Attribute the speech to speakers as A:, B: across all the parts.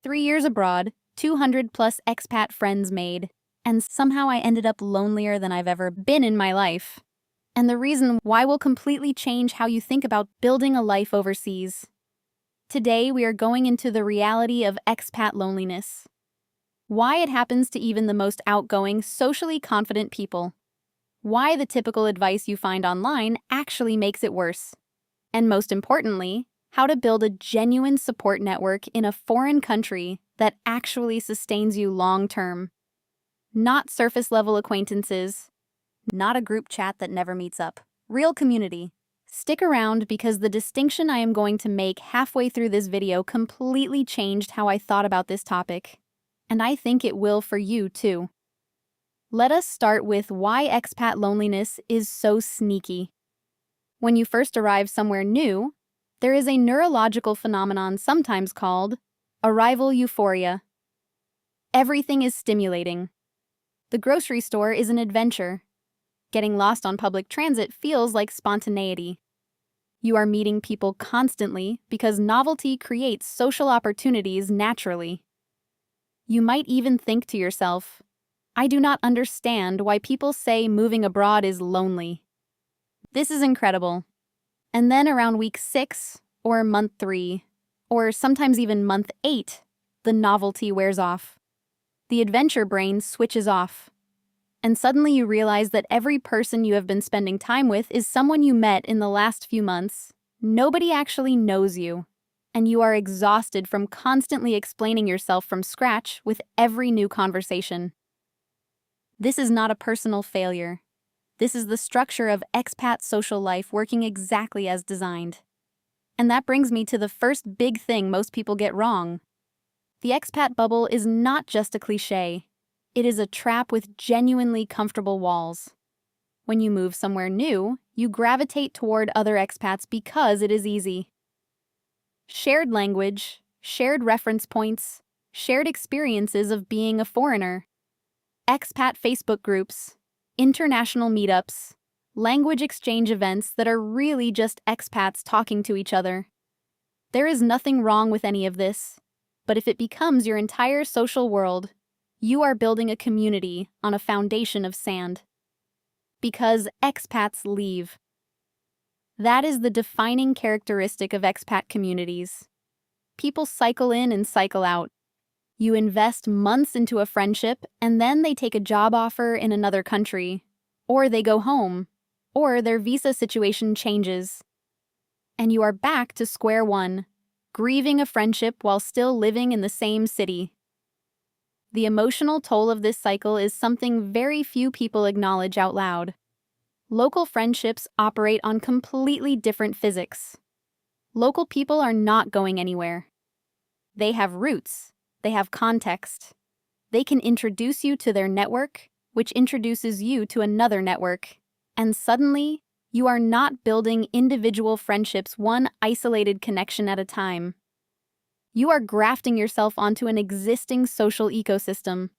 A: 3 years abroad, 200 plus expat friends made, and somehow I ended up lonelier than I've ever been in my life. And the reason why will completely change how you think about building a life overseas. Today, we are going into the reality of expat loneliness. Why it happens to even the most outgoing, socially confident people. Why the typical advice you find online actually makes it worse. And most importantly, how to build a genuine support network in a foreign country that actually sustains you long-term. Not surface-level acquaintances, not a group chat that never meets up. Real community. Stick around because the distinction I am going to make halfway through this video completely changed how I thought about this topic. And I think it will for you too. Let us start with why expat loneliness is so sneaky. When you first arrive somewhere new, there is a neurological phenomenon sometimes called arrival euphoria. Everything is stimulating. The grocery store is an adventure. Getting lost on public transit feels like spontaneity. You are meeting people constantly because novelty creates social opportunities naturally. You might even think to yourself, I do not understand why people say moving abroad is lonely. This is incredible. And then around week 6, or month 3, or sometimes even month 8, the novelty wears off. The adventure brain switches off. And suddenly you realize that every person you have been spending time with is someone you met in the last few months. Nobody actually knows you. And you are exhausted from constantly explaining yourself from scratch with every new conversation. This is not a personal failure. This is the structure of expat social life working exactly as designed. And that brings me to the first big thing most people get wrong. The expat bubble is not just a cliché. It is a trap with genuinely comfortable walls. When you move somewhere new, you gravitate toward other expats because it is easy. Shared language, shared reference points, shared experiences of being a foreigner. Expat Facebook groups, international meetups, language exchange events that are really just expats talking to each other. There is nothing wrong with any of this, but if it becomes your entire social world, you are building a community on a foundation of sand. Because expats leave. That is the defining characteristic of expat communities. People cycle in and cycle out. You invest months into a friendship, and then they take a job offer in another country, or they go home, or their visa situation changes. And you are back to square one, grieving a friendship while still living in the same city. The emotional toll of this cycle is something very few people acknowledge out loud. Local friendships operate on completely different physics. Local people are not going anywhere. They have roots. They have context. They can introduce you to their network, which introduces you to another network. And suddenly, you are not building individual friendships one isolated connection at a time. You are grafting yourself onto an existing social ecosystem.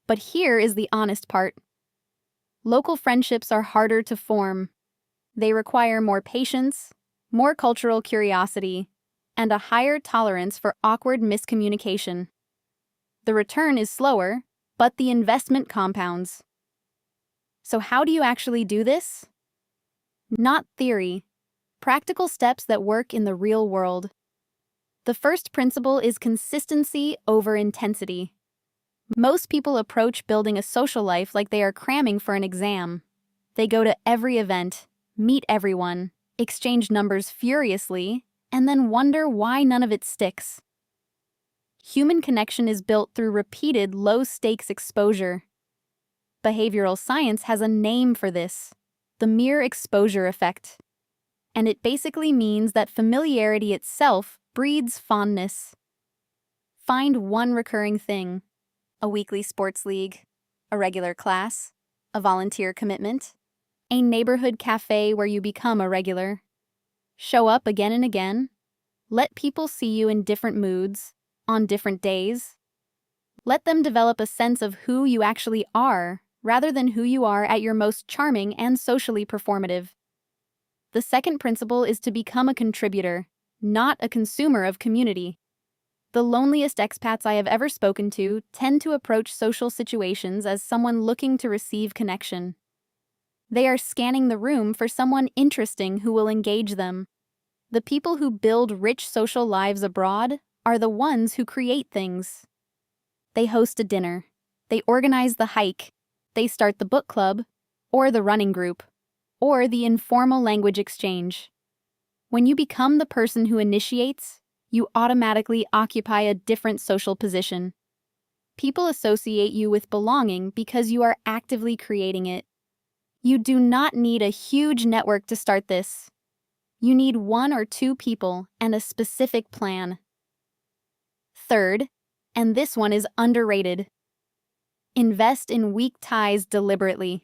A: But here is the honest part. Local friendships are harder to form. They require more patience, more cultural curiosity, and a higher tolerance for awkward miscommunication. The return is slower, but the investment compounds. So how do you actually do this? Not theory. Practical steps that work in the real world. The first principle is consistency over intensity. Most people approach building a social life like they are cramming for an exam. They go to every event, meet everyone, exchange numbers furiously, and then wonder why none of it sticks. Human connection is built through repeated low-stakes exposure. Behavioral science has a name for this, the mere exposure effect. And it basically means that familiarity itself breeds fondness. Find one recurring thing. A weekly sports league, a regular class, a volunteer commitment, a neighborhood cafe where you become a regular. Show up again and again. Let people see you in different moods, on different days. Let them develop a sense of who you actually are, rather than who you are at your most charming and socially performative. The second principle is to become a contributor, not a consumer of community. The loneliest expats I have ever spoken to tend to approach social situations as someone looking to receive connection. They are scanning the room for someone interesting who will engage them. The people who build rich social lives abroad are the ones who create things. They host a dinner. They organize the hike. They start the book club, or the running group, or the informal language exchange. When you become the person who initiates, you automatically occupy a different social position. People associate you with belonging because you are actively creating it. You do not need a huge network to start this. You need 1 or 2 people and a specific plan. Third, and this one is underrated, invest in weak ties deliberately.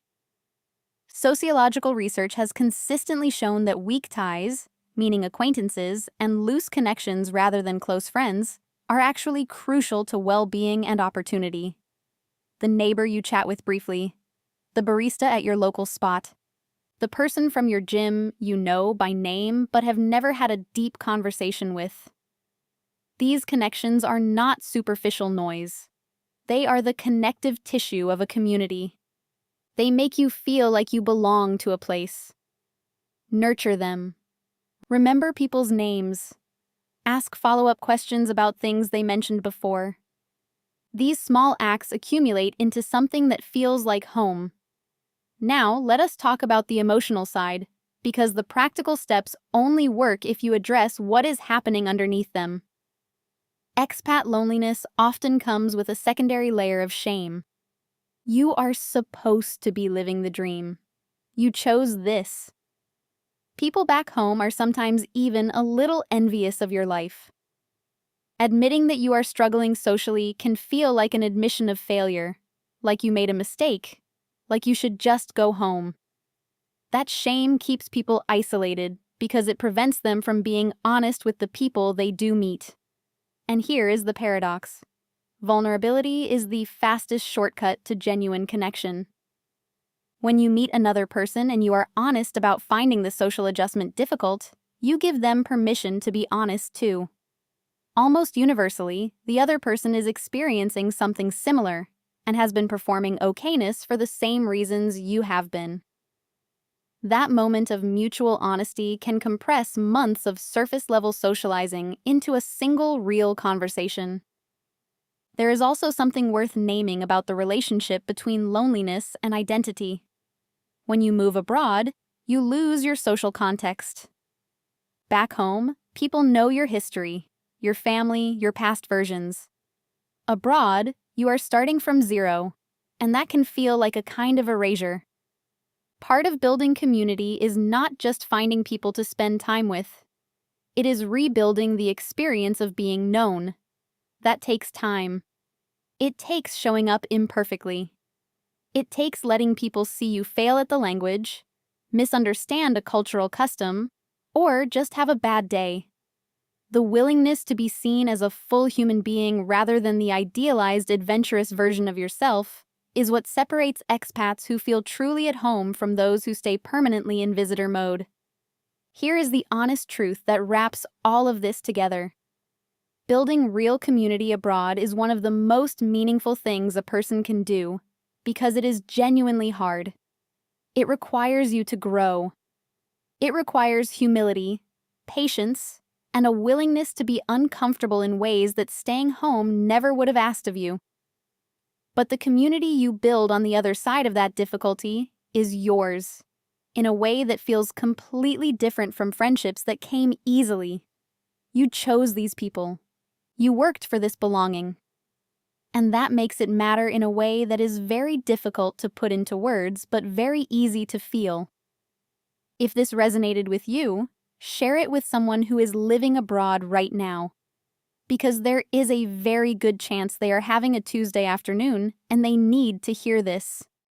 A: Sociological research has consistently shown that weak ties, meaning acquaintances and loose connections rather than close friends, are actually crucial to well-being and opportunity. The neighbor you chat with briefly, the barista at your local spot, the person from your gym you know by name but have never had a deep conversation with. These connections are not superficial noise. They are the connective tissue of a community. They make you feel like you belong to a place. Nurture them. Remember people's names. Ask follow-up questions about things they mentioned before. These small acts accumulate into something that feels like home. Now, let us talk about the emotional side, because the practical steps only work if you address what is happening underneath them. Expat loneliness often comes with a secondary layer of shame. You are supposed to be living the dream. You chose this. People back home are sometimes even a little envious of your life. Admitting that you are struggling socially can feel like an admission of failure, like you made a mistake, like you should just go home. That shame keeps people isolated because it prevents them from being honest with the people they do meet. And here is the paradox. Vulnerability is the fastest shortcut to genuine connection. When you meet another person and you are honest about finding the social adjustment difficult, you give them permission to be honest too. Almost universally, the other person is experiencing something similar and has been performing okayness for the same reasons you have been. That moment of mutual honesty can compress months of surface-level socializing into a single real conversation. There is also something worth naming about the relationship between loneliness and identity. When you move abroad, you lose your social context. Back home, people know your history, your family, your past versions. Abroad, you are starting from zero, and that can feel like a kind of erasure. Part of building community is not just finding people to spend time with. It is rebuilding the experience of being known. That takes time. It takes showing up imperfectly. It takes letting people see you fail at the language, misunderstand a cultural custom, or just have a bad day. The willingness to be seen as a full human being rather than the idealized adventurous version of yourself is what separates expats who feel truly at home from those who stay permanently in visitor mode. Here is the honest truth that wraps all of this together. Building real community abroad is one of the most meaningful things a person can do because it is genuinely hard. It requires you to grow. It requires humility, patience, and a willingness to be uncomfortable in ways that staying home never would have asked of you. But the community you build on the other side of that difficulty is yours, in a way that feels completely different from friendships that came easily. You chose these people. You worked for this belonging. And that makes it matter in a way that is very difficult to put into words, but very easy to feel. If this resonated with you, share it with someone who is living abroad right now. Because there is a very good chance they are having a Tuesday afternoon and they need to hear this.